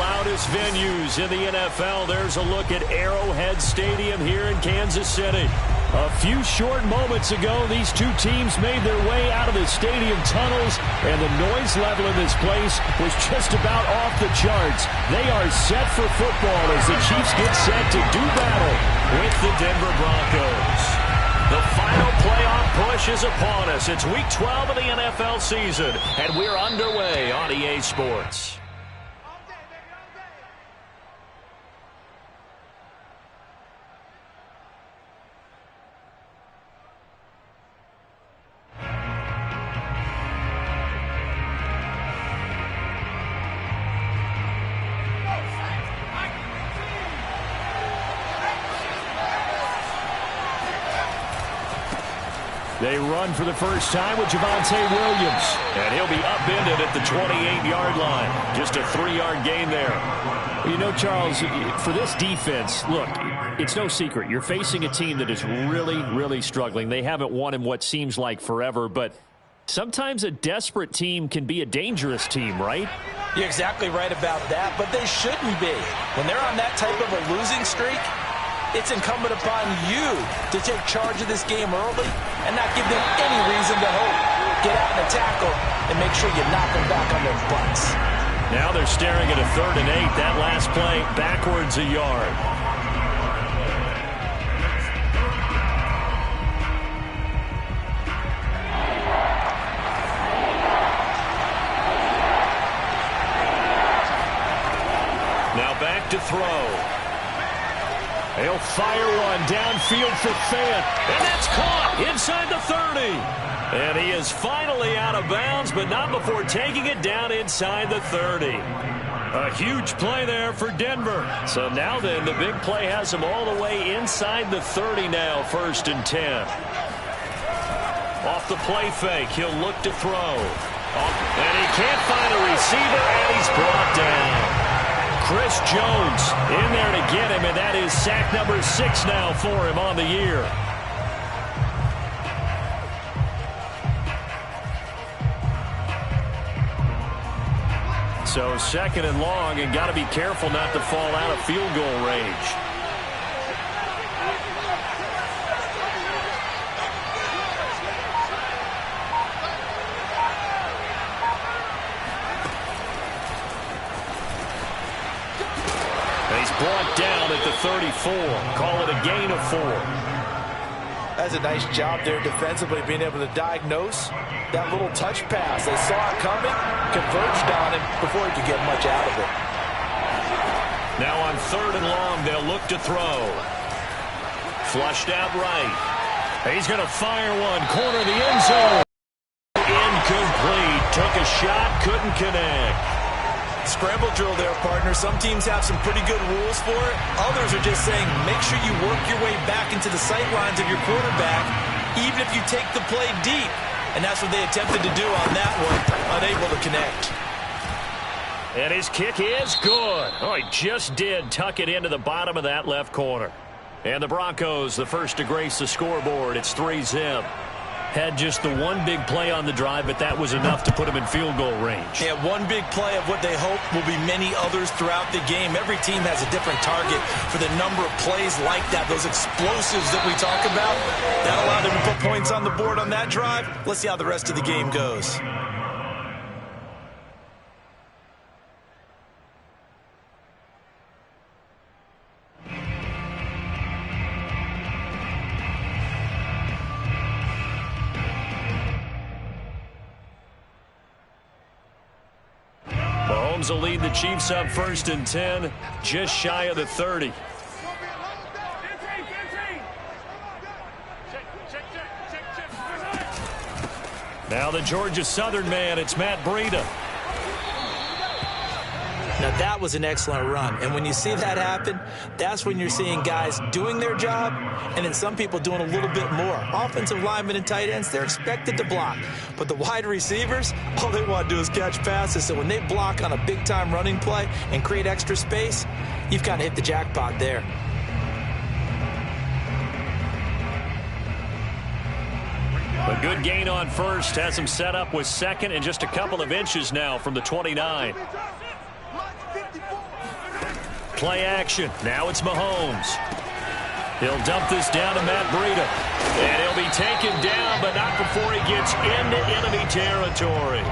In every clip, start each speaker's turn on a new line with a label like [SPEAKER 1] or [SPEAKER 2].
[SPEAKER 1] loudest venues in the NFL. There's a look at Arrowhead Stadium here in Kansas City. A few short moments ago, these two teams made their way out of the stadium tunnels, and the noise level in this place was just about off the charts. They are set for football as the Chiefs get set to do battle with the Denver Broncos. The final playoff push is upon us. It's Week 12 of the NFL season, and we're underway on EA Sports. They run for the first time with Javonte Williams. And he'll be upended at the 28-yard line. Just a 3-yard gain there. You know, Charles, for this defense, look, it's no secret. You're facing a team that is really, really struggling. They haven't won in what seems like forever, but sometimes a desperate team can be a dangerous team, right?
[SPEAKER 2] You're exactly right about that, but they shouldn't be. When they're on that type of a losing streak, it's incumbent upon you to take charge of this game early and not give them any reason to hope. Get out in the tackle and make sure you knock them back on their butts.
[SPEAKER 1] Now they're staring at a 3rd and 8. That last play backwards a yard. Now back to throw. He'll fire one downfield for Fant, and that's caught inside the 30. And he is finally out of bounds, but not before taking it down inside the 30. A huge play there for Denver. So now then, the big play has him all the way inside the 30 now, 1st and 10. Off the play fake, he'll look to throw. And he can't find a receiver, and he's brought down. Chris Jones in there to get him, and that is sack number 6 now for him on the year. So 2nd and long, and got to be careful not to fall out of field goal range. Brought down at the 34. Call it a gain of 4.
[SPEAKER 2] That's a nice job there defensively, being able to diagnose that little touch pass. They saw it coming, converged on him before he could get much out of it.
[SPEAKER 1] Now on 3rd and long, they'll look to throw. Flushed out right. He's going to fire one. Corner of the end zone. Incomplete. Took a shot, couldn't connect.
[SPEAKER 2] Scramble drill there, partner. Some teams have some pretty good rules for it. Others are just saying, make sure you work your way back into the sight lines of your quarterback, even if you take the play deep. And that's what they attempted to do on that one, unable to connect.
[SPEAKER 1] And his kick is good. Oh, he just did tuck it into the bottom of that left corner. And the Broncos, the first to grace the scoreboard. It's 3-zip. Had just the one big play on the drive, but that was enough to put him in field goal range.
[SPEAKER 2] Yeah, one big play of what they hope will be many others throughout the game. Every team has a different target for the number of plays like that, those explosives that we talk about. That allowed them to put points on the board on that drive. Let's see how the rest of the game goes.
[SPEAKER 1] Mahomes will lead the Chiefs up 1st and 10, just shy of the 30. Now the Georgia Southern man, it's Matt Breida.
[SPEAKER 2] Now that was an excellent run, and when you see that happen, that's when you're seeing guys doing their job and then some people doing a little bit more. Offensive linemen and tight ends, they're expected to block, but the wide receivers, all they want to do is catch passes. So when they block on a big-time running play and create extra space, you've kind of hit the jackpot there.
[SPEAKER 1] A good gain on 1st has him set up with 2nd and just a couple of inches now from the 29. play action. Now it's Mahomes. He'll dump this down to Matt Breida. And he'll be taken down, but not before he gets into enemy territory.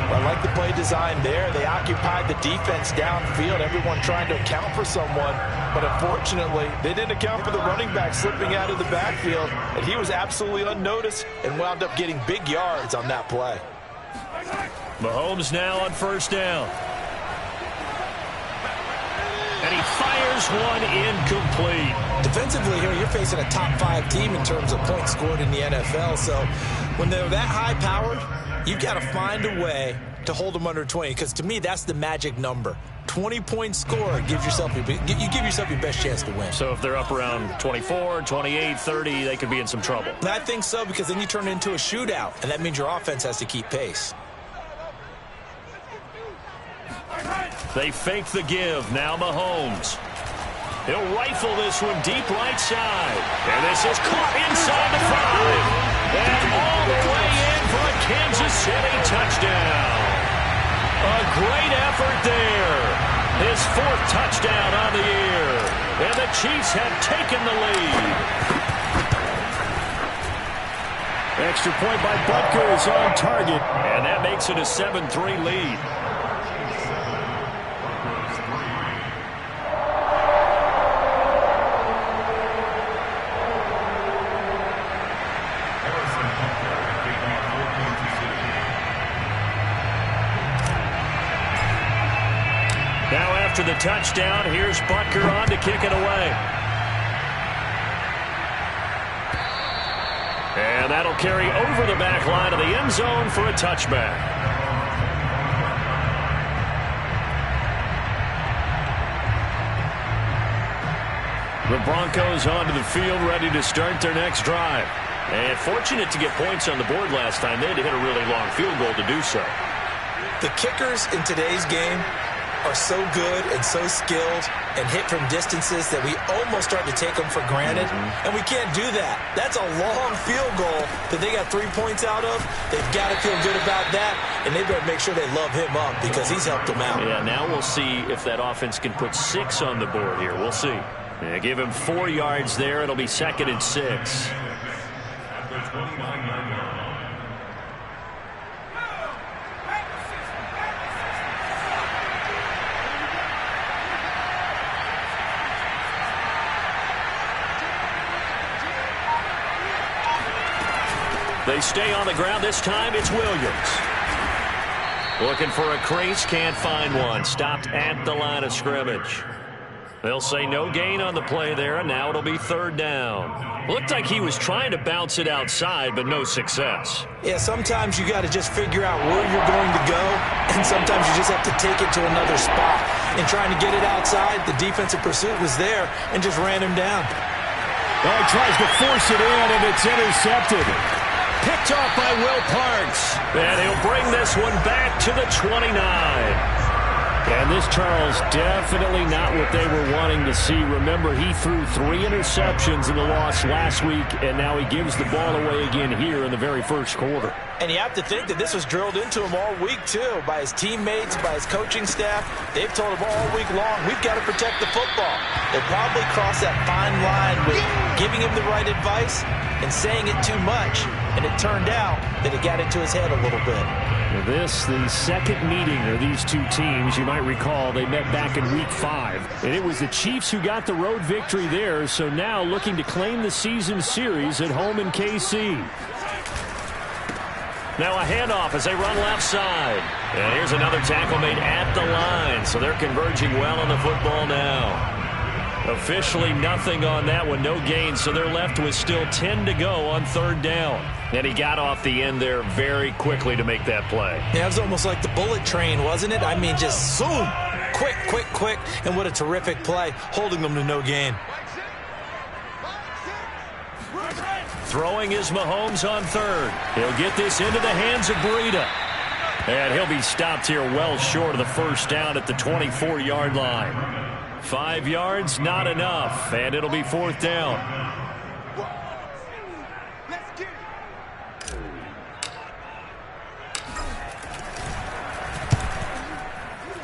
[SPEAKER 2] I like the play design there. They occupied the defense downfield, everyone trying to account for someone. But unfortunately, they didn't account for the running back slipping out of the backfield. And he was absolutely unnoticed and wound up getting big yards on that play.
[SPEAKER 1] Mahomes now on first down. And he fires one incomplete.
[SPEAKER 2] Defensively here, you're facing a top 5 team in terms of points scored in the NFL. So when they're that high-powered, you've got to find a way to hold them under 20, because to me, that's the magic number. 20-point score gives yourself you give yourself your best chance to win.
[SPEAKER 1] So if they're up around 24, 28, 30, they could be in some trouble.
[SPEAKER 2] I think so, because then you turn it into a shootout, and that means your offense has to keep pace.
[SPEAKER 1] They fake the give. Now Mahomes. He'll rifle this one deep right side. And this is caught inside the 5. And all the way in for a Kansas City touchdown. A great effort there. His 4th touchdown on the year. And the Chiefs have taken the lead. Extra point by Butker is on target. And that makes it a 7-3 lead. Now after the touchdown, here's Butker on to kick it away. And that'll carry over the back line of the end zone for a touchback. The Broncos onto the field, ready to start their next drive. And fortunate to get points on the board last time. They had to hit a really long field goal to do so.
[SPEAKER 2] The kickers in today's game are so good and so skilled and hit from distances that we almost start to take them for granted. And we can't do that. That's a long field goal that they got 3 points out of. They've got to feel good about that, and they better make sure they love him up because he's helped them out.
[SPEAKER 1] Yeah, now we'll see if that offense can put 6 on the board here. We'll see. Yeah, give him 4 yards there. It'll be 2nd and 6. They stay on the ground. This time it's Williams. Looking for a crease, can't find one. Stopped at the line of scrimmage. They'll say no gain on the play there, and now it'll be 3rd down. Looked like he was trying to bounce it outside, but no success.
[SPEAKER 2] Yeah, sometimes you got to just figure out where you're going to go, and sometimes you just have to take it to another spot. And trying to get it outside, the defensive pursuit was there and just ran him down.
[SPEAKER 1] He tries to force it in, and it's intercepted. Picked off by Will Parks. And he'll bring this one back to the 29. And this, Charles, definitely not what they were wanting to see. Remember, he threw 3 interceptions in the loss last week, and now he gives the ball away again here in the very first quarter.
[SPEAKER 2] And you have to think that this was drilled into him all week, too, by his teammates, by his coaching staff. They've told him all week long, we've got to protect the football. They probably crossed that fine line with giving him the right advice and saying it too much. And it turned out that it got into his head a little bit.
[SPEAKER 1] This, the second meeting of these two teams. You might recall they met back in Week 5. And it was the Chiefs who got the road victory there. So now looking to claim the season series at home in KC. Now a handoff as they run left side. And here's another tackle made at the line. So they're converging well on the football now. Officially nothing on that one, no gain, so they're left with still 10 to go on 3rd down. And he got off the end there very quickly to make that play.
[SPEAKER 2] Yeah, it was almost like the bullet train, wasn't it? I mean, just zoom, quick, quick, quick, and what a terrific play, holding them to no gain.
[SPEAKER 1] Throwing is Mahomes on 3rd. He'll get this into the hands of Breida. And he'll be stopped here well short of the first down at the 24-yard line. 5 yards, not enough, and it'll be 4th down.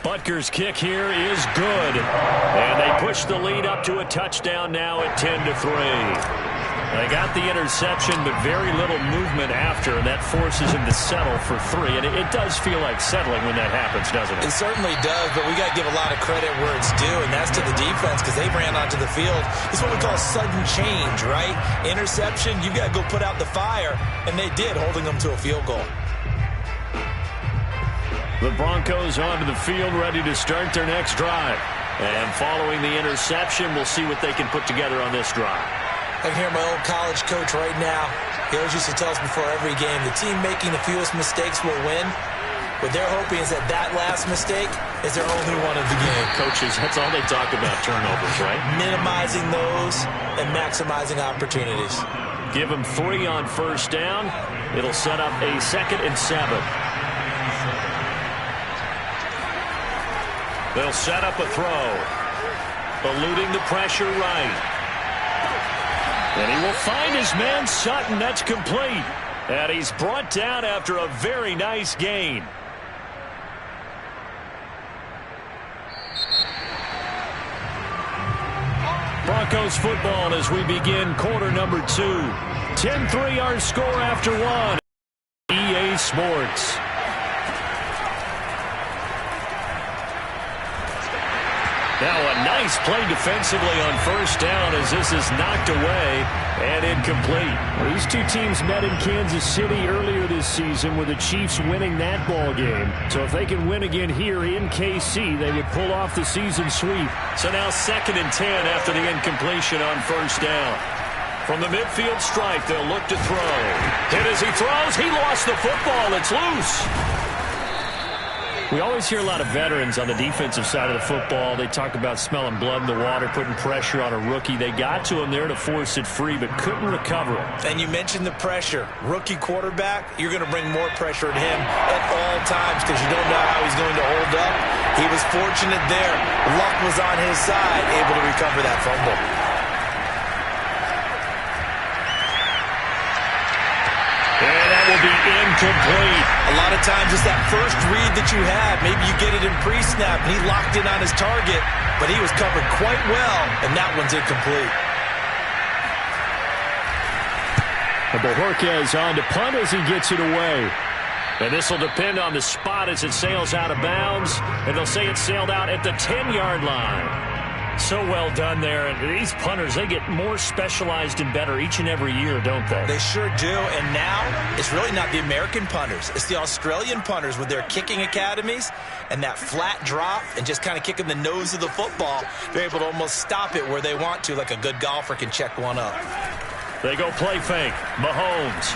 [SPEAKER 1] Butker's kick here is good. And they push the lead up to a touchdown now at 10-3. They got the interception, but very little movement after, and that forces him to settle for 3. And it does feel like settling when that happens, doesn't it?
[SPEAKER 2] It certainly does, but we got to give a lot of credit where it's due, and that's to the defense because they ran onto the field. It's what we call sudden change, right? Interception, you got to go put out the fire, and they did, holding them to a field goal.
[SPEAKER 1] The Broncos onto the field, ready to start their next drive. And following the interception, we'll see what they can put together on this drive.
[SPEAKER 2] I can hear my old college coach right now. He always used to tell us before every game, the team making the fewest mistakes will win. What they're hoping is that that last mistake is their only one of the game.
[SPEAKER 1] Coaches, that's all they talk about, turnovers, right?
[SPEAKER 2] Minimizing those and maximizing opportunities.
[SPEAKER 1] Give them 3 on first down. It'll set up a 2nd and 7. They'll set up a throw. Eluding the pressure right. And he will find his man Sutton. That's complete. And he's brought down after a very nice gain. Broncos football as we begin quarter number 2. 10-3 our score after 1. EA Sports. Now a nice play defensively on first down as this is knocked away and incomplete.
[SPEAKER 3] Well, these two teams met in Kansas City earlier this season with the Chiefs winning that ball game. So if they can win again here in KC, they would pull off the season sweep.
[SPEAKER 1] So now 2nd and 10 after the incompletion on first down. From the midfield stripe, they'll look to throw. Hit as he throws. He lost the football. It's loose.
[SPEAKER 3] We always hear a lot of veterans on the defensive side of the football. They talk about smelling blood in the water, putting pressure on a rookie. They got to him there to force it free, but couldn't recover it.
[SPEAKER 2] And you mentioned the pressure. Rookie quarterback, you're going to bring more pressure at him at all times because you don't know how he's going to hold up. He was fortunate there. Luck was on his side, able to recover that fumble.
[SPEAKER 1] And that will be incomplete.
[SPEAKER 2] A lot of times it's that first read that you have. Maybe you get it in pre-snap, and he locked in on his target, but he was covered quite well, and that one's incomplete.
[SPEAKER 3] Bojorquez on to punt as he gets it away.
[SPEAKER 1] And this will depend on the spot as it sails out of bounds, and they'll say it sailed out at the 10-yard line.
[SPEAKER 3] So well done there. And these punters, they get more specialized and better each and every year, don't they?
[SPEAKER 2] They sure do. And now it's really not the American punters. It's the Australian punters with their kicking academies and that flat drop and just kind of kicking the nose of the football. They're able to almost stop it where they want to, like a good golfer can check one up.
[SPEAKER 1] They go play fake. Mahomes.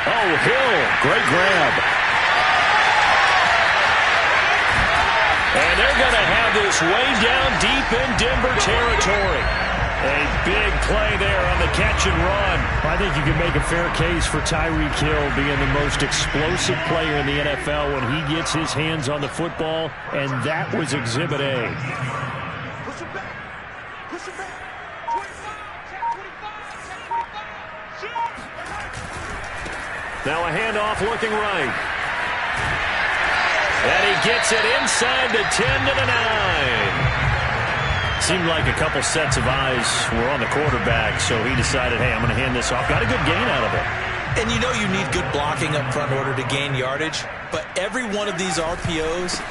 [SPEAKER 1] Oh, Hill. Great grab. And they're going to have this way down deep in Denver territory. A big play there on the catch and run.
[SPEAKER 3] I think you can make a fair case for Tyreek Hill being the most explosive player in the NFL when he gets his hands on the football, and that was Exhibit A.
[SPEAKER 1] Now a handoff looking right. And he gets it inside the 10 to the 9.
[SPEAKER 3] Seemed like a couple sets of eyes were on the quarterback, so he decided, hey, I'm going to hand this off. Got a good gain out of it.
[SPEAKER 2] And you know you need good blocking up front in order to gain yardage, but every one of these RPOs,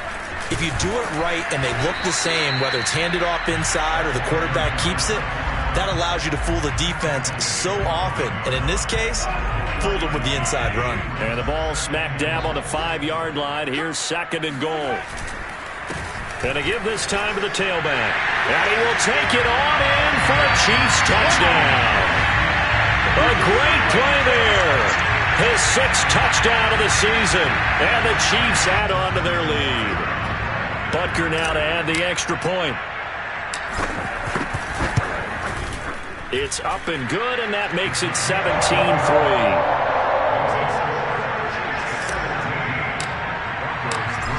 [SPEAKER 2] if you do it right and they look the same, whether it's handed off inside or the quarterback keeps it, that allows you to fool the defense so often. And in this case, fooled them with the inside run.
[SPEAKER 1] And the ball smack dab on the 5-yard line. Here's 2nd and goal. And to give this time to the tailback. And he will take it on in for a Chiefs touchdown. A great play there. His 6th touchdown of the season. And the Chiefs add on to their lead. Butker now to add the extra point. It's up and good, and that makes it 17-3.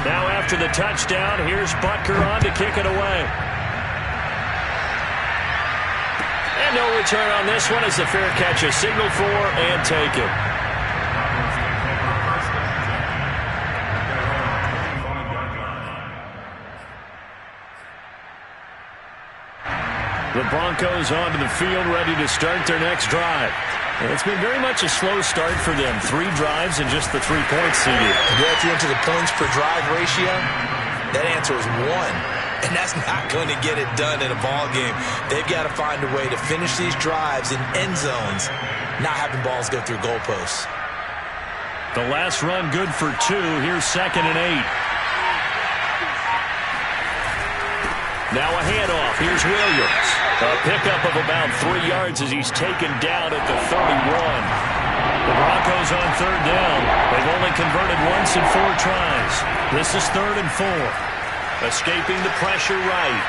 [SPEAKER 1] Now after the touchdown, here's Butker on to kick it away. And no return on this one as the fair catch is signaled for and taken. The Broncos onto the field, ready to start their next drive. It's been very much a slow start for them. 3 drives and just the 3 points seeded.
[SPEAKER 2] Yeah, if you're into the points per drive ratio, that answer is 1. And that's not going to get it done in a ball game. They've got to find a way to finish these drives in end zones, not having balls go through goalposts.
[SPEAKER 1] The last run good for 2. Here's 2nd and 8. Now a handoff. Here's Williams. A pickup of about 3 yards as he's taken down at the 31. The Broncos on 3rd down. They've only converted once in 4 tries. This is 3rd and 4. Escaping the pressure right.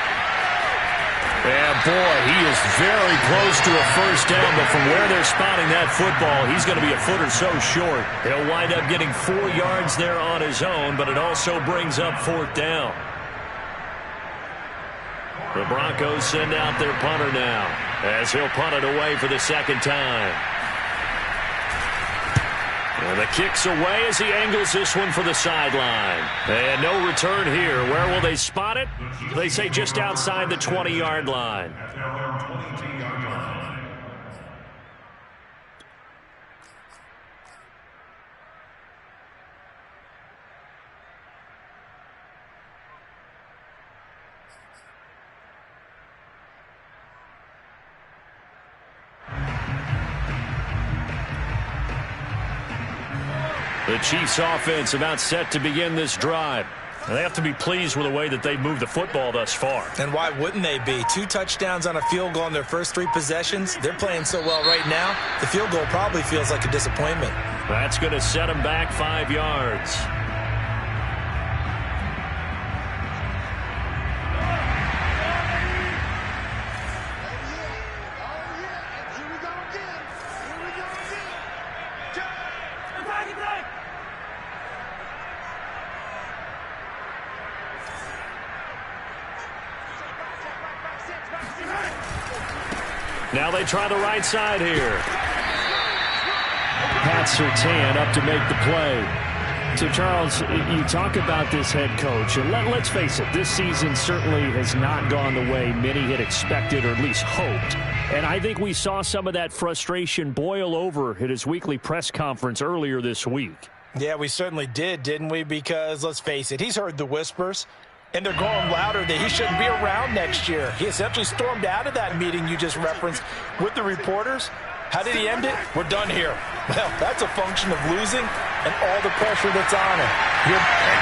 [SPEAKER 1] And boy, he is very close to a first down, but from where they're spotting that football, he's going to be a foot or so short. He'll wind up getting 4 yards there on his own, but it also brings up 4th down. The Broncos send out their punter now, as he'll punt it away for the 2nd time. And the kick's away as he angles this one for the sideline. And no return here. Where will they spot it? They say just outside the 20-yard line. The Chiefs offense about set to begin this drive. They have to be pleased with the way that they've moved the football thus far.
[SPEAKER 2] And why wouldn't they be? 2 touchdowns on a field goal in their first 3 possessions. They're playing so well right now, the field goal probably feels like a disappointment.
[SPEAKER 1] That's going to set them back 5 yards. Now they try the right side here. Pat Surtain up to make the play.
[SPEAKER 3] So, Charles, you talk about this head coach, and let's face it, this season certainly has not gone the way many had expected or at least hoped. And I think we saw some of that frustration boil over at his weekly press conference earlier this week.
[SPEAKER 2] Yeah, we certainly did, didn't we? Because, let's face it, he's heard the whispers, and they're going louder that he shouldn't be around next year. He essentially stormed out of that meeting you just referenced with the reporters. How did he end it? We're done here. Well, that's a function of losing and all the pressure that's on him.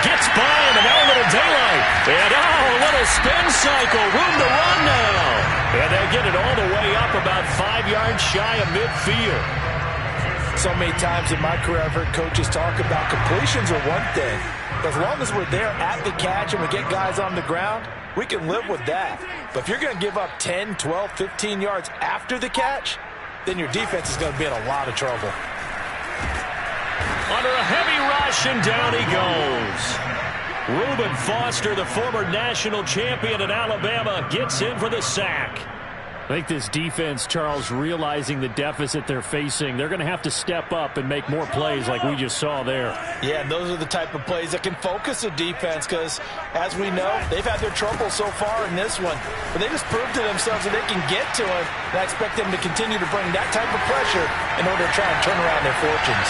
[SPEAKER 1] Gets by him, and now a little daylight. And a little spin cycle. Room to run now. And they'll get it all the way up about 5 yards shy of midfield.
[SPEAKER 2] So many times in my career I've heard coaches talk about completions are one thing. As long as we're there at the catch and we get guys on the ground, we can live with that. But if you're going to give up 10, 12, 15 yards after the catch, then your defense is going to be in a lot of trouble.
[SPEAKER 1] Under a heavy rush, and down he goes. Reuben Foster, the former national champion at Alabama, gets in for the sack.
[SPEAKER 3] I think this defense, Charles, realizing the deficit they're facing, they're going to have to step up and make more plays like we just saw there.
[SPEAKER 2] Yeah, those are the type of plays that can focus a defense because, as we know, they've had their trouble so far in this one. But they just proved to themselves that they can get to it, and I expect them to continue to bring that type of pressure in order to try and turn around their fortunes.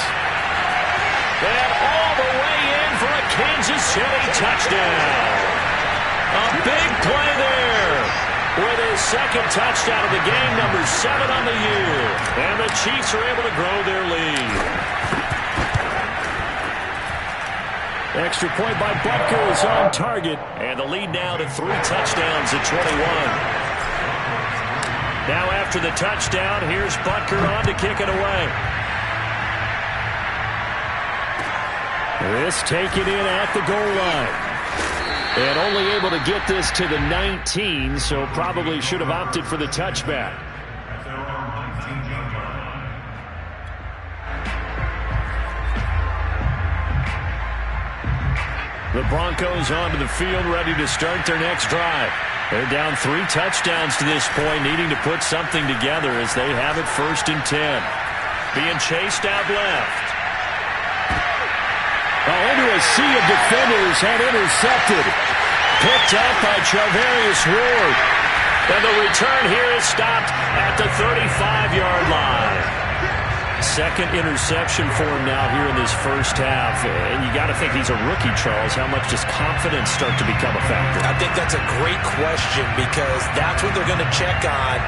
[SPEAKER 1] And all the way in for a Kansas City touchdown. A big play there. With his 2nd touchdown of the game, number 7 on the year. And the Chiefs are able to grow their lead. Extra point by Butker is on target. And the lead now to 3 touchdowns at 21. Now after the touchdown, here's Butker on to kick it away. This taken in at the goal line. And only able to get this to the 19, so probably should have opted for the touchback. The Broncos onto the field, ready to start their next drive. They're down 3 touchdowns to this point, needing to put something together as they have it 1st and 10. Being chased out left. Into a sea of defenders, and intercepted. Picked up by Charvarius Ward. And the return here is stopped at the 35-yard line. Second interception for him now here in this first half. And you got to think he's a rookie, Charles. How much does confidence start to become a factor?
[SPEAKER 2] I think that's a great question because that's what they're going to check on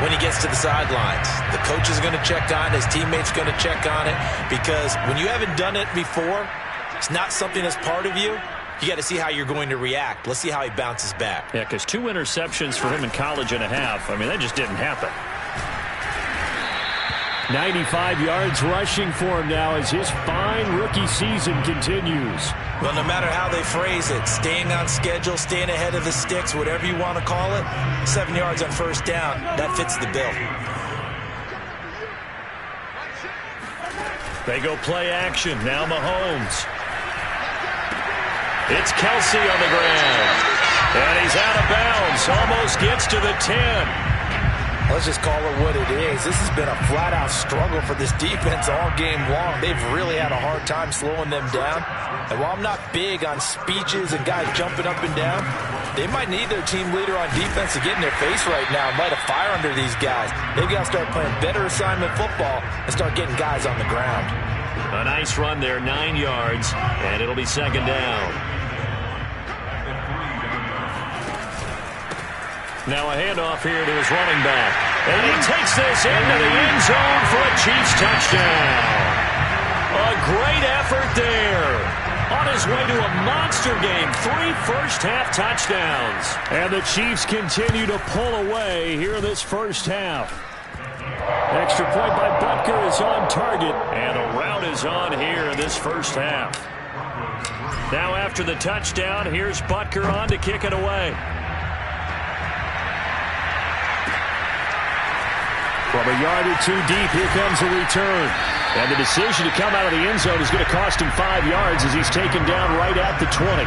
[SPEAKER 2] when he gets to the sidelines. The coach is going to check on it. His teammates going to check on it because when you haven't done it before, it's not something that's part of you. You got to see how you're going to react. Let's see how he bounces back.
[SPEAKER 3] Yeah, because 2 interceptions for him in college and a half. I mean, that just didn't happen. 95 yards rushing for him now as his fine rookie season continues.
[SPEAKER 2] Well, no matter how they phrase it, staying on schedule, staying ahead of the sticks, whatever you want to call it, 7 yards on first down, that fits the bill.
[SPEAKER 1] They go play action. Now Mahomes. It's Kelsey on the ground. And he's out of bounds. Almost gets to the 10.
[SPEAKER 2] Let's just call it what it is. This has been a flat-out struggle for this defense all game long. They've really had a hard time slowing them down. And while I'm not big on speeches and guys jumping up and down, they might need their team leader on defense to get in their face right now and light a fire under these guys. They've got to start playing better assignment football and start getting guys on the ground.
[SPEAKER 1] A nice run there, 9 yards, and it'll be second down. Now a handoff here to his running back. And he takes this into the end zone for a Chiefs touchdown. A great effort there. On his way to a monster game. 3 first-half touchdowns. And the Chiefs continue to pull away here in this first half. Extra point by Butker is on target. And a route is on here in this first half. Now after the touchdown, here's Butker on to kick it away. From a yard or 2 deep, here comes a return. And the decision to come out of the end zone is going to cost him 5 yards as he's taken down right at the 20.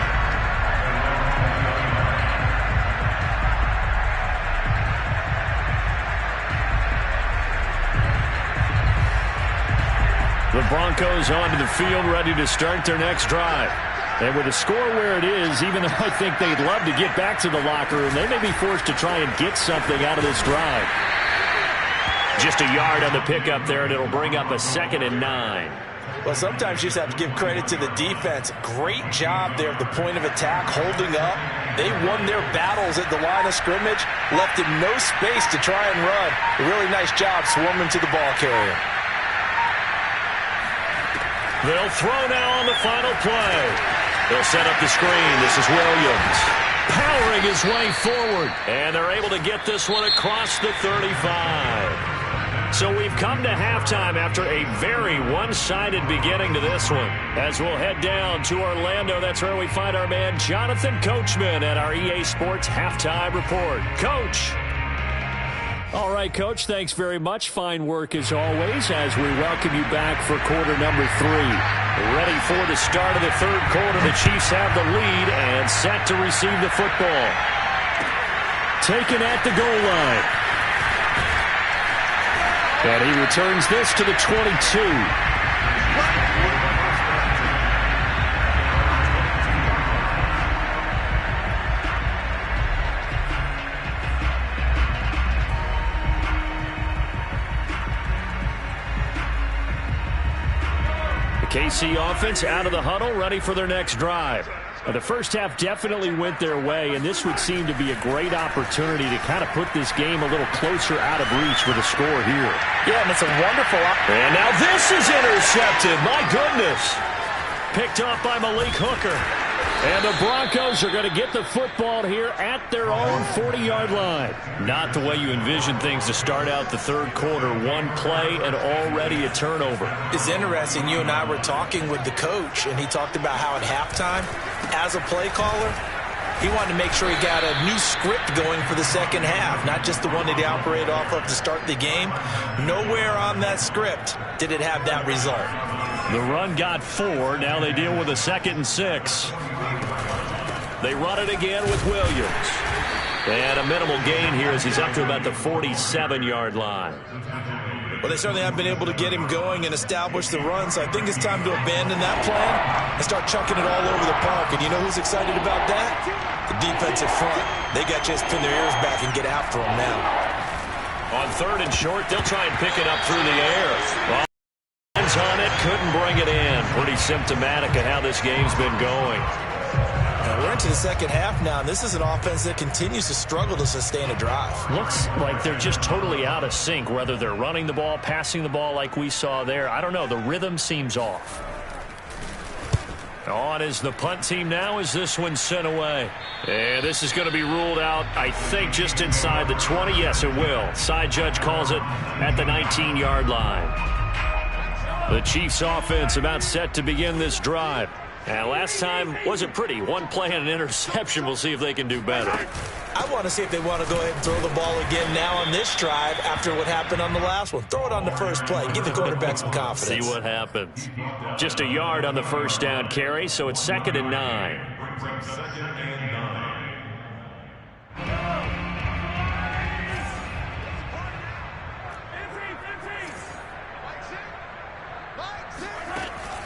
[SPEAKER 1] The Broncos onto the field, ready to start their next drive. And with the score where it is, even though I think they'd love to get back to the locker room, they may be forced to try and get something out of this drive. Just a yard on the pickup there, and it'll bring up a 2nd and 9.
[SPEAKER 2] Well, sometimes you just have to give credit to the defense. Great job there at the point of attack, holding up. They won their battles at the line of scrimmage, left him no space to try and run. A really nice job swarming to the ball carrier.
[SPEAKER 1] They'll throw now on the final play. They'll set up the screen. This is Williams. Powering his way forward. And they're able to get this one across the 35. So we've come to halftime after a very one-sided beginning to this one. As we'll head down to Orlando, that's where we find our man Jonathan Coachman at our EA Sports Halftime Report. Coach. All right, Coach, thanks very much. Fine work as always as we welcome you back for quarter number 3. Ready for the start of the third quarter. The Chiefs have the lead and set to receive the football. Taken at the goal line. And he returns this to the 22. The KC offense out of the huddle, ready for their next drive. The first half definitely went their way, and this would seem to be a great opportunity to kind of put this game a little closer out of reach with a score here.
[SPEAKER 2] Yeah, and it's a wonderful...
[SPEAKER 1] And now this is intercepted. My goodness. Picked off by Malik Hooker. And the Broncos are going to get the football here at their own 40-yard line. Not the way you envision things to start out the third quarter. One play and already a turnover.
[SPEAKER 2] It's interesting. You and I were talking with the coach, and he talked about how at halftime, as a play caller, he wanted to make sure he got a new script going for the second half, not just the one that he operated off of to start the game. Nowhere on that script did it have that result.
[SPEAKER 1] The run got 4. Now they deal with a 2nd and 6. They run it again with Williams. And a minimal gain here as he's up to about the 47-yard line.
[SPEAKER 2] Well, they certainly have been able to get him going and establish the run, so I think it's time to abandon that plan and start chucking it all over the park. And you know who's excited about that? The defensive front. They got to just pin their ears back and get after them now.
[SPEAKER 1] On 3rd and short, they'll try and pick it up through the air. Well, hands on it, couldn't bring it in. Pretty symptomatic of how this game's been going.
[SPEAKER 2] We're into the second half now, and this is an offense that continues to struggle to sustain a drive.
[SPEAKER 3] Looks like they're just totally out of sync, whether they're running the ball, passing the ball like we saw there. I don't know. The rhythm seems off. On is the punt team now as this one's sent away. And this is going to be ruled out, I think, just inside the 20. Yes, it will. Side judge calls it at the 19-yard line. The Chiefs offense about set to begin this drive. And last time wasn't pretty. One play and an interception. We'll see if they can do better.
[SPEAKER 2] I want to see if they want to go ahead and throw the ball again now on this drive after what happened on the last one. Throw it on the first play. Give the quarterback some confidence.
[SPEAKER 3] See what happens. Just a yard on the first down carry, so it's 2nd and 9.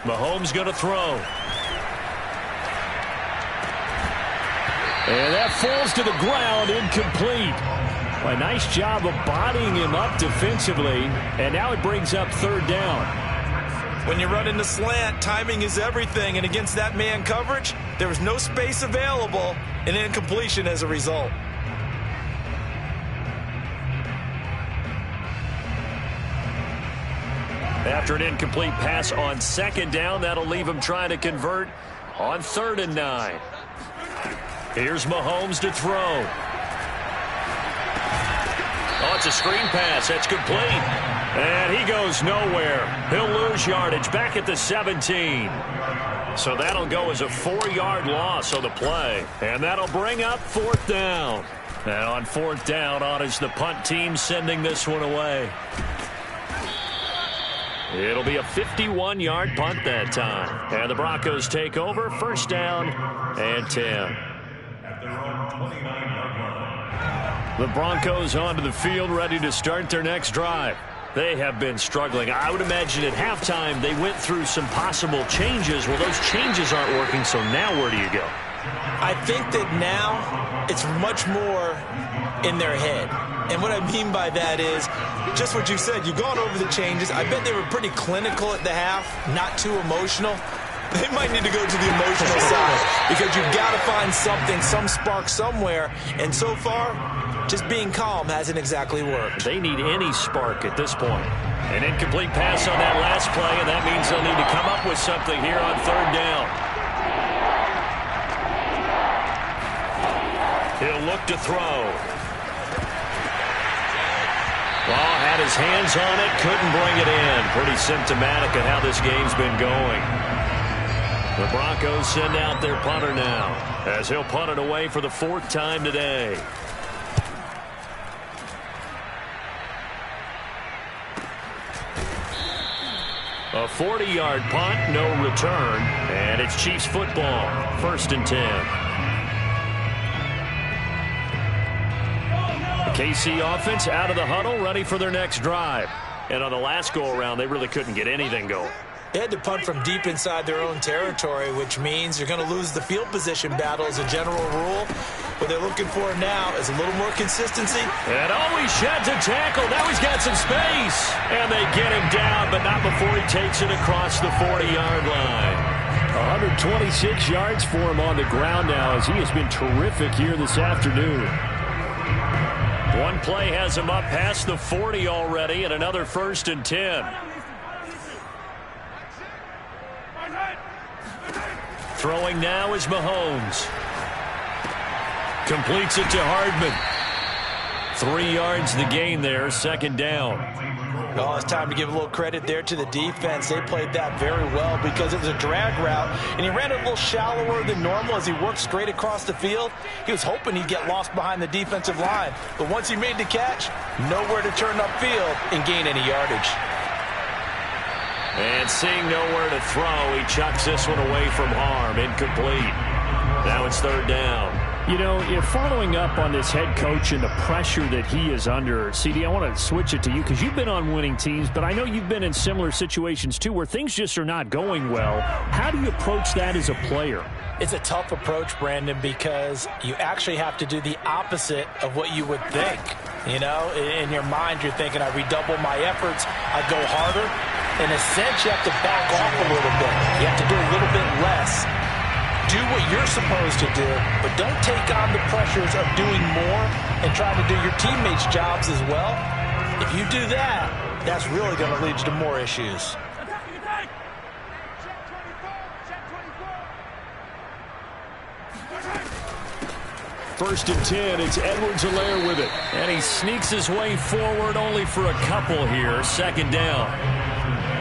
[SPEAKER 3] Mahomes going to throw. And that falls to the ground, incomplete. A nice job of bodying him up defensively, and now it brings up 3rd down.
[SPEAKER 2] When you run in the slant, timing is everything, and against that man coverage, there was no space available, and incompletion as a result.
[SPEAKER 1] After an incomplete pass on 2nd down, that'll leave him trying to convert on 3rd and 9. Here's Mahomes to throw. Oh, it's a screen pass. That's complete. And he goes nowhere. He'll lose yardage back at the 17. So that'll go as a 4-yard loss on the play. And that'll bring up 4th down. And on 4th down, on is the punt team sending this one away. It'll be a 51-yard punt that time. And the Broncos take over. 1st down and 10. The Broncos onto the field, ready to start their next drive. They have been struggling. I would imagine at halftime they went through some possible changes. Well, those changes aren't working, so now where do you go?
[SPEAKER 2] I think that now it's much more in their head. And what I mean by that is just what you said. You've gone over the changes. I bet they were pretty clinical at the half, not too emotional. They might need to go to the emotional side because you've got to find something, some spark somewhere. And so far, just being calm hasn't exactly worked.
[SPEAKER 3] They need any spark at this point. An incomplete pass on that last play, and that means they'll need to come up with something here on 3rd down. He'll look to throw. Ball had his hands on it, couldn't bring it in. Pretty symptomatic of how this game's been going. The Broncos send out their punter now, as he'll punt it away for the 4th time today. A 40-yard punt, no return, and it's Chiefs football, 1st and 10. The KC offense out of the huddle, ready for their next drive. And on the last go-around, they really couldn't get anything going.
[SPEAKER 2] They had to punt from deep inside their own territory, which means you're going to lose the field position battle as a general rule. What they're looking for now is a little more consistency.
[SPEAKER 1] And always sheds a tackle. Now he's got some space. And they get him down, but not before he takes it across the 40-yard line.
[SPEAKER 3] 126 yards for him on the ground now as he has been terrific here this afternoon.
[SPEAKER 1] One play has him up past the 40 already, and another 1st and 10. Throwing now is Mahomes. Completes it to Hardman. 3 yards the gain there, 2nd down.
[SPEAKER 2] Oh, it's time to give a little credit there to the defense. They played that very well because it was a drag route, and he ran it a little shallower than normal as he worked straight across the field. He was hoping he'd get lost behind the defensive line, but once he made the catch, nowhere to turn upfield and gain any yardage.
[SPEAKER 1] And seeing nowhere to throw, he chucks this one away from harm. Incomplete. Now it's 3rd down.
[SPEAKER 3] You know, if following up on this head coach and the pressure that he is under, CD, I want to switch it to you because you've been on winning teams, but I know you've been in similar situations too where things just are not going well. How do you approach that as a player?
[SPEAKER 2] It's a tough approach, Brandon, because you actually have to do the opposite of what you would think. You know, in your mind, you're thinking, I redouble my efforts, I go harder. In a sense, you have to back off a little bit. You have to do a little bit less. Do what you're supposed to do, but don't take on the pressures of doing more and trying to do your teammates' jobs as well. If you do that, that's really going to lead you to more issues.
[SPEAKER 1] First and 10, it's Edwards-Helaire with it. And he sneaks his way forward only for a couple here. Second down.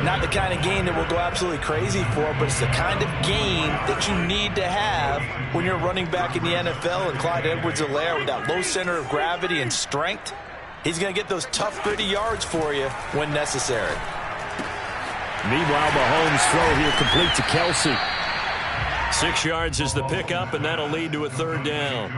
[SPEAKER 2] Not the kind of game that we'll go absolutely crazy for, but it's the kind of game that you need to have when you're running back in the NFL. And Clyde Edwards-Helaire, with that low center of gravity and strength, he's going to get those tough, gritty yards for you when necessary.
[SPEAKER 1] Meanwhile, Mahomes' throw here complete to Kelsey. 6 yards is the pickup, and that'll lead to a third down.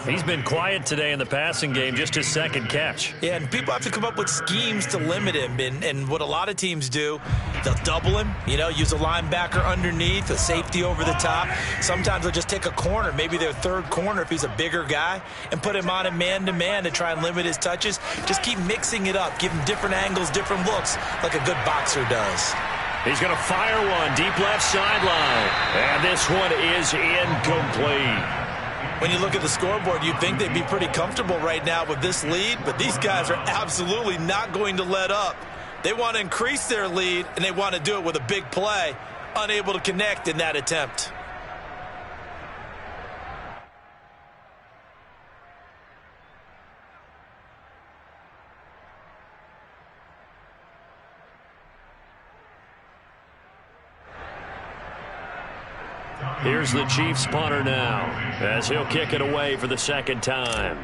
[SPEAKER 3] He's been quiet today in the passing game, just his second catch.
[SPEAKER 2] Yeah, and people have to come up with schemes to limit him. And what a lot of teams do, they'll double him, you know, use a linebacker underneath, a safety over the top. Sometimes they'll just take a corner, maybe their third corner if he's a bigger guy, and put him on a man-to-man to try and limit his touches. Just keep mixing it up, give him different angles, different looks, like a good boxer does.
[SPEAKER 1] He's going to fire one deep left sideline. And this one is incomplete.
[SPEAKER 2] When you look at the scoreboard, you'd think they'd be pretty comfortable right now with this lead, but these guys are absolutely not going to let up. They want to increase their lead, and they want to do it with a big play. Unable to connect in that attempt.
[SPEAKER 1] Here's the Chiefs punter now, as he'll kick it away for the second time.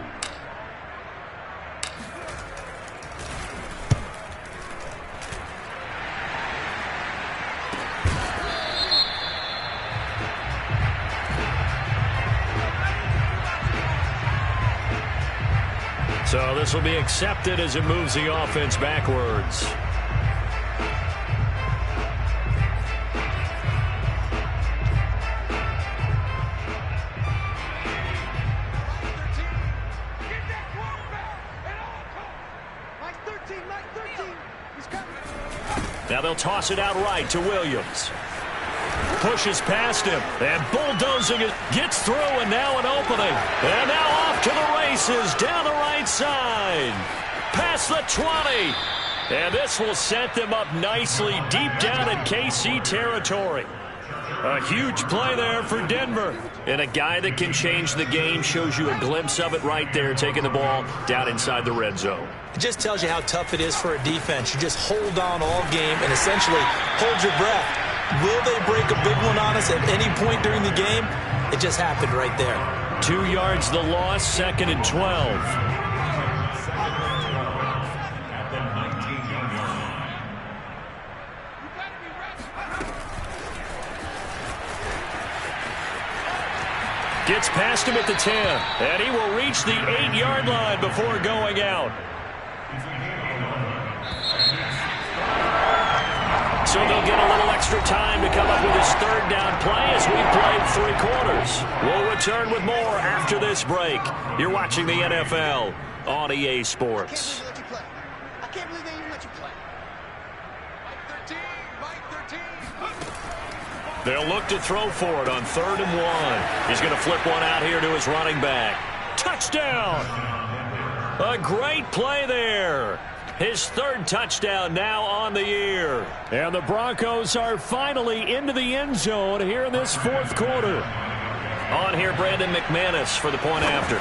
[SPEAKER 1] So this will be accepted as it moves the offense backwards. Now they'll toss it out right to Williams. Pushes past him, and bulldozing it, gets through, and now an opening. And now off to the races, down the right side. Past the 20. And this will set them up nicely deep down in KC territory. A huge play there for Denver. And a guy that can change the game, shows you a glimpse of it right there, taking the ball down inside the red zone.
[SPEAKER 2] It just tells you how tough it is for a defense. You just hold on all game and essentially hold your breath. Will they break a big one on us at any point during the game? It just happened right there.
[SPEAKER 1] 2 yards the loss, second and 12. Gets past him at the 10, and he will reach the 8-yard line before going out. So they'll get a little extra time to come up with his third down play as we've played 3 quarters. We'll return with more after this break. You're watching the NFL on EA Sports.
[SPEAKER 4] I can't believe they even let you play. Mike 13.
[SPEAKER 1] They'll look to throw for it on 3rd and 1. He's going to flip one out here to his running back. Touchdown! A great play there. His 3rd touchdown now on the year. And the Broncos are finally into the end zone here in this 4th quarter. On here, Brandon McManus for the point after.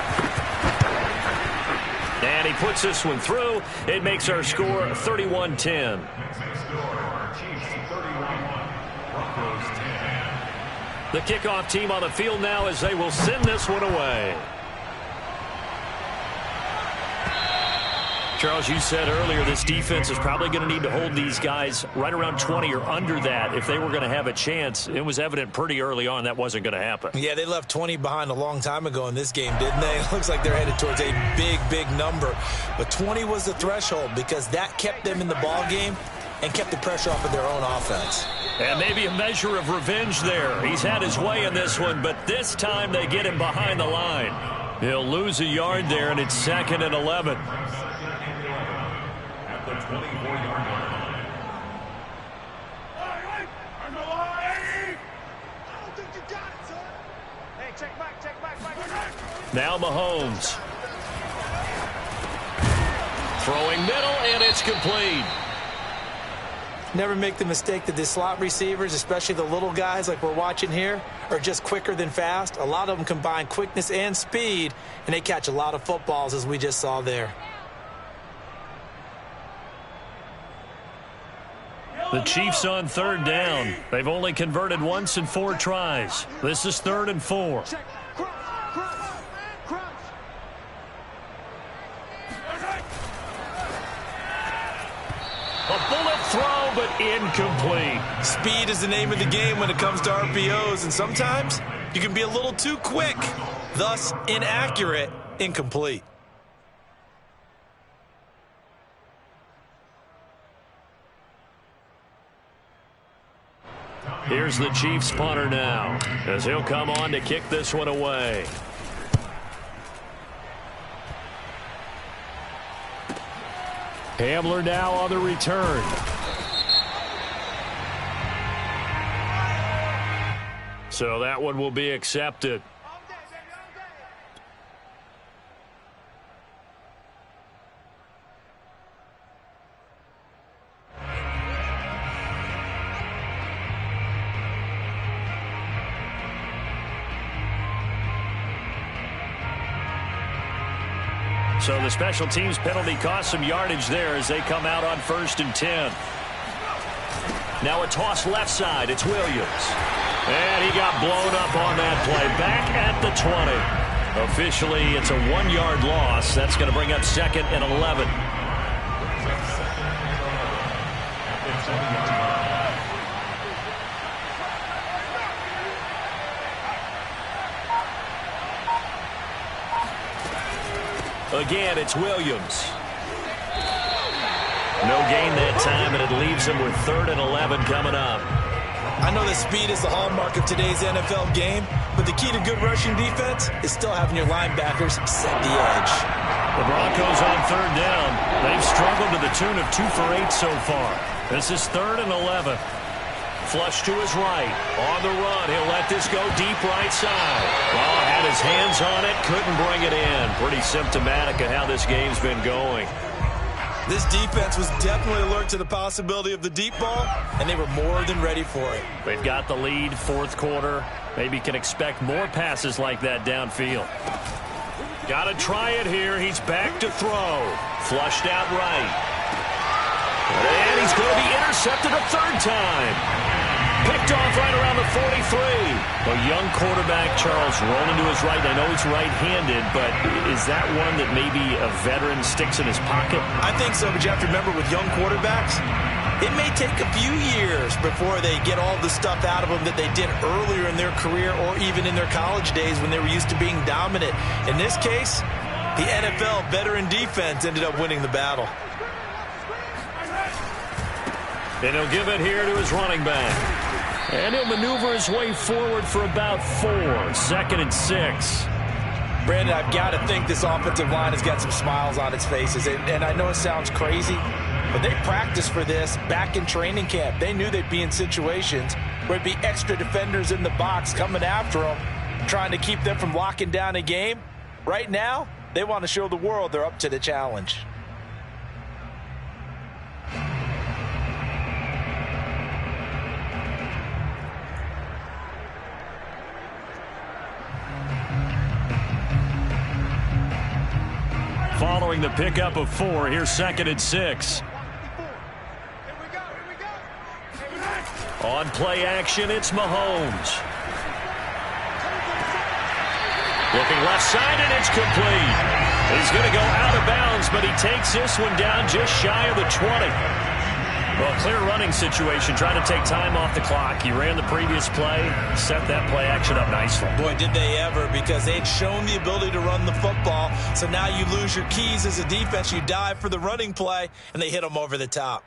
[SPEAKER 1] And he puts this one through. It makes our score 31-10. The kickoff team on the field now as they will send this one away. Charles, you said earlier this defense is probably going to need to hold these guys right around 20 or under that if they were going to have a chance. It was evident pretty early on that wasn't going to happen.
[SPEAKER 2] Yeah, they left 20 behind a long time ago in this game, didn't they? It looks like they're headed towards a big, big number. But 20 was the threshold because that kept them in the ball game and kept the pressure off of their own offense.
[SPEAKER 1] And maybe a measure of revenge there. He's had his way in this one, but this time they get him behind the line. He'll lose a yard there, and it's 2nd and 11.
[SPEAKER 5] At the 24-yard line.
[SPEAKER 1] Now Mahomes. Throwing middle, and it's complete.
[SPEAKER 2] Never make the mistake that the slot receivers, especially the little guys like we're watching here, are just quicker than fast. A lot of them combine quickness and speed, and they catch a lot of footballs, as we just saw there.
[SPEAKER 1] The Chiefs on 3rd down. They've only converted once in 4 tries. This is 3rd and 4. A bullet throw, but incomplete.
[SPEAKER 2] Speed is the name of the game when it comes to RPOs, and sometimes you can be a little too quick, thus inaccurate, incomplete.
[SPEAKER 1] Here's the Chiefs punter now, as he'll come on to kick this one away. Hamler now on the return. So that one will be accepted. So the special teams penalty cost some yardage there as they come out on 1st and 10. Now a toss left side. It's Williams. And he got blown up on that play. Back at the 20. Officially, it's a 1-yard loss. That's going to bring up 2nd and 11. Again, it's Williams. No gain that time, and it leaves him with 3rd and 11 coming up.
[SPEAKER 2] I know that speed is the hallmark of today's NFL game, but the key to good rushing defense is still having your linebackers set the edge.
[SPEAKER 1] The Broncos on 3rd down. They've struggled to the tune of 2 for 8 so far. This is 3rd and 11. Flush to his right. On the run. He'll let this go deep right side. Oh, had his hands on it. Couldn't bring it in. Pretty symptomatic of how this game's been going.
[SPEAKER 2] This defense was definitely alert to the possibility of the deep ball, and they were more than ready for it.
[SPEAKER 1] They've got the lead, 4th quarter. Maybe can expect more passes like that downfield. Got to try it here. He's back to throw. Flushed out right. And he's going to be intercepted a 3rd time. Picked off right around the 43. A young quarterback, Charles, rolling to his right. I know he's right-handed, but is that one that maybe a veteran sticks in his pocket?
[SPEAKER 2] I think so, but you have to remember with young quarterbacks, it may take a few years before they get all the stuff out of them that they did earlier in their career or even in their college days when they were used to being dominant. In this case, the NFL veteran defense ended up winning the battle.
[SPEAKER 1] And he'll give it here to his running back. And he'll maneuver his way forward for about 4. 2nd and 6.
[SPEAKER 2] Brandon, I've got to think this offensive line has got some smiles on its faces. And I know it sounds crazy, but they practiced for this back in training camp. They knew they'd be in situations where it'd be extra defenders in the box coming after them, trying to keep them from locking down a game. Right now, they want to show the world they're up to the challenge.
[SPEAKER 1] Following the pickup of 4, here's 2nd and 6. On play action, it's Mahomes. Looking left side, and it's complete. He's going to go out of bounds, but he takes this one down just shy of the 20. Well, clear running situation, trying to take time off the clock. He ran the previous play, set that play action up nicely.
[SPEAKER 2] Boy, did they ever, because they'd shown the ability to run the football. So now you lose your keys as a defense. You dive for the running play, and they hit them over the top.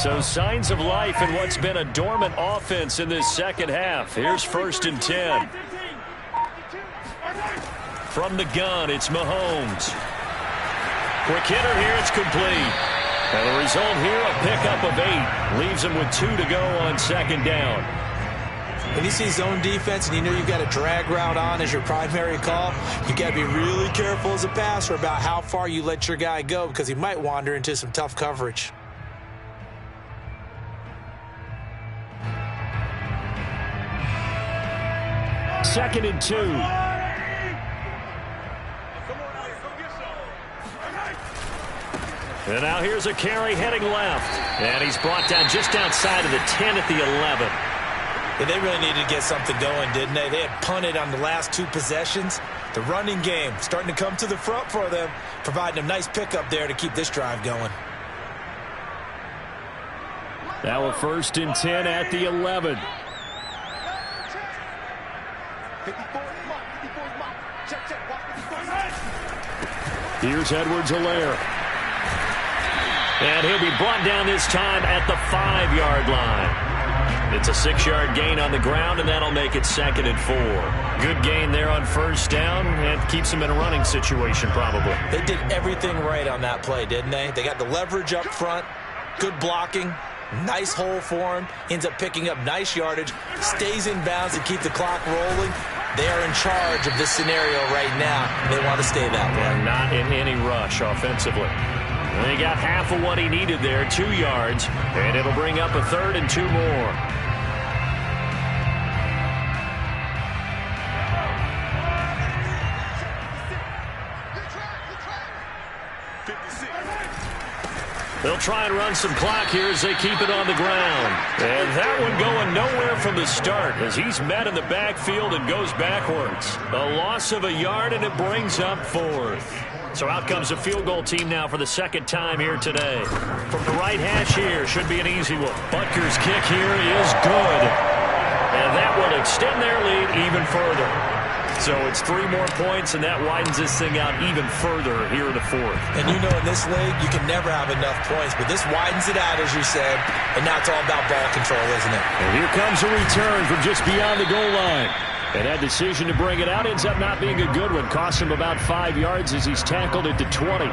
[SPEAKER 1] So signs of life in what's been a dormant offense in this second half. Here's 1st and 10. From the gun, it's Mahomes. Quick hitter here, it's complete. And the result here, a pickup of 8. Leaves him with 2 to go on 2nd down.
[SPEAKER 2] When you see zone defense and you know you've got a drag route on as your primary call, you've got to be really careful as a passer about how far you let your guy go because he might wander into some tough coverage.
[SPEAKER 3] Second and 2.
[SPEAKER 1] And now here's a carry heading left. And he's brought down just outside of the 10 at the 11.
[SPEAKER 2] Yeah, they really needed to get something going, didn't they? They had punted on the last 2 possessions. The running game starting to come to the front for them, providing a nice pickup there to keep this drive going.
[SPEAKER 3] Now a 1st and 10 at the 11.
[SPEAKER 4] 54 mark, 54 mark. Check, watch 54.
[SPEAKER 3] Here's Edwards-Helaire.
[SPEAKER 1] And he'll be brought down this time at the 5-yard line. It's a 6-yard gain on the ground, and that'll make it 2nd and 4. Good gain there on 1st down, and keeps him in a running situation probably.
[SPEAKER 2] They did everything right on that play, didn't they? They got the leverage up front, good blocking, nice hole for him, ends up picking up nice yardage, stays in bounds to keep the clock rolling. They are in charge of this scenario right now. They want to stay that way.
[SPEAKER 1] And not in any rush offensively. They got half of what he needed there, 2 yards, and it'll bring up a 3rd and 2 more. They'll try and run some clock here as they keep it on the ground. And that one going nowhere from the start as he's met in the backfield and goes backwards. A loss of a yard, and it brings up 4th. So out comes a field goal team now for the 2nd time here today. From the right hash here, should be an easy one. Butker's kick here is good. And that will extend their lead even further. So it's 3 more points, and that widens this thing out even further here in the 4th.
[SPEAKER 2] And you know in this league, you can never have enough points, but this widens it out, as you said, and now it's all about ball control, isn't it?
[SPEAKER 3] And here comes a return from just beyond the goal line. And that decision to bring it out ends up not being a good one. Costs him about 5 yards as he's tackled at the 20.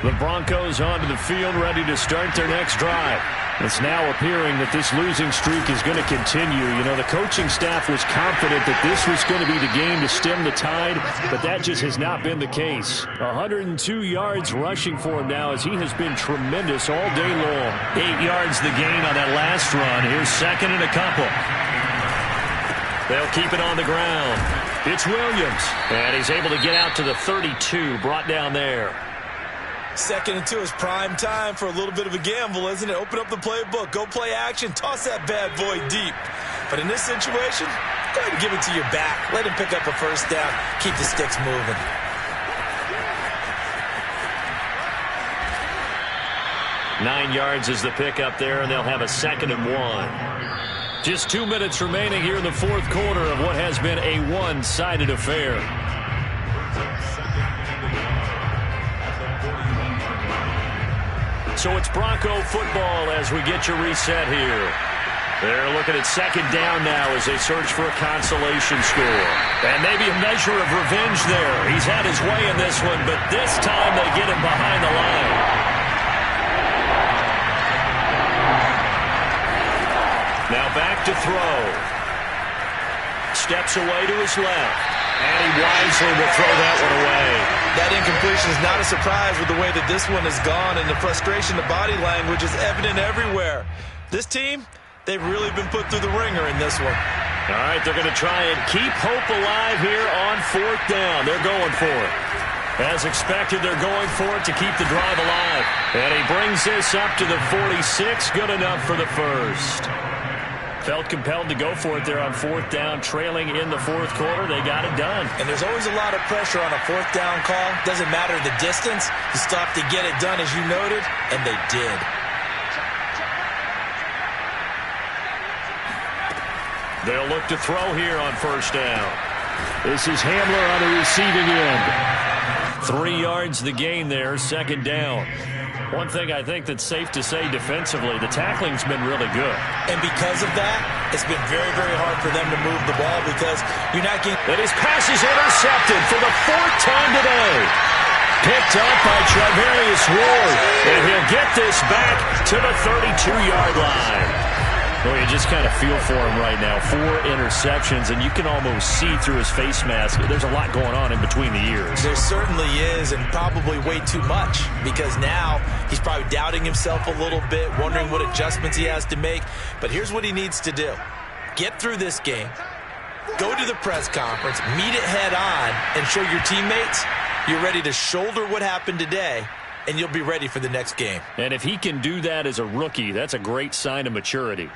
[SPEAKER 3] The Broncos onto the field, ready to start their next drive. It's now appearing that this losing streak is going to continue. You know, the coaching staff was confident that this was going to be the game to stem the tide, but that just has not been the case. 102 yards rushing for him now as he has been tremendous all day long.
[SPEAKER 1] 8 yards the gain on that last run. Here's 2nd and a couple. They'll keep it on the ground. It's Williams, and he's able to get out to the 32, brought down there.
[SPEAKER 2] 2nd and 2 is prime time for a little bit of a gamble, isn't it? Open up the playbook, go play action, toss that bad boy deep. But in this situation, go ahead and give it to your back. Let him pick up a 1st down. Keep the sticks moving.
[SPEAKER 1] Nine yards is the pickup there, and they'll have a 2nd and 1. Just 2 minutes remaining here in the 4th quarter of what has been a one-sided affair. So it's Bronco football as we get your reset here. They're looking at 2nd down now as they search for a consolation score. And maybe a measure of revenge there. He's had his way in this one, but this time they get him behind the line. Now back to throw. Steps away to his left. And he wisely will throw that one away.
[SPEAKER 2] That incompletion is not a surprise with the way that this one has gone, and the frustration, the body language is evident everywhere. This team, they've really been put through the ringer in this one.
[SPEAKER 1] All right, they're going to try and keep hope alive here on 4th down. They're going for it. As expected, they're going for it to keep the drive alive. And he brings this up to the 46. Good enough for the 1st. Felt compelled to go for it there on 4th down, trailing in the 4th quarter. They got it done.
[SPEAKER 2] And there's always a lot of pressure on a 4th down call. Doesn't matter the distance. You stop to get it done, as you noted, and they did.
[SPEAKER 1] They'll look to throw here on 1st down.
[SPEAKER 3] This is Hamler on the receiving end.
[SPEAKER 1] 3 yards the gain there, second down. One thing I think that's safe to say defensively, the tackling's been really good.
[SPEAKER 2] And because of that, it's been very, very hard for them to move the ball because you're not getting...
[SPEAKER 1] And his pass is intercepted for the 4th time today. Picked up by Travarius Ward. And he'll get this back to the 32-yard line. Well, you just kind of feel for him right now. 4 interceptions, and you can almost see through his face mask. There's a lot going on in between the ears.
[SPEAKER 2] There certainly is, and probably way too much, because now he's probably doubting himself a little bit, wondering what adjustments he has to make. But here's what he needs to do. Get through this game, go to the press conference, meet it head on, and show your teammates you're ready to shoulder what happened today, and you'll be ready for the next game.
[SPEAKER 1] And if he can do that as a rookie, that's a great sign of maturity.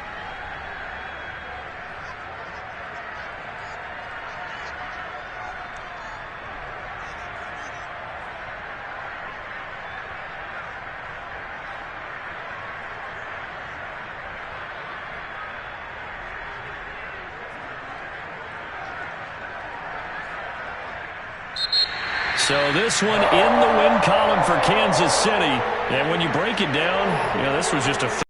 [SPEAKER 1] So this one in the win column for Kansas City. And when you break it down, this was just a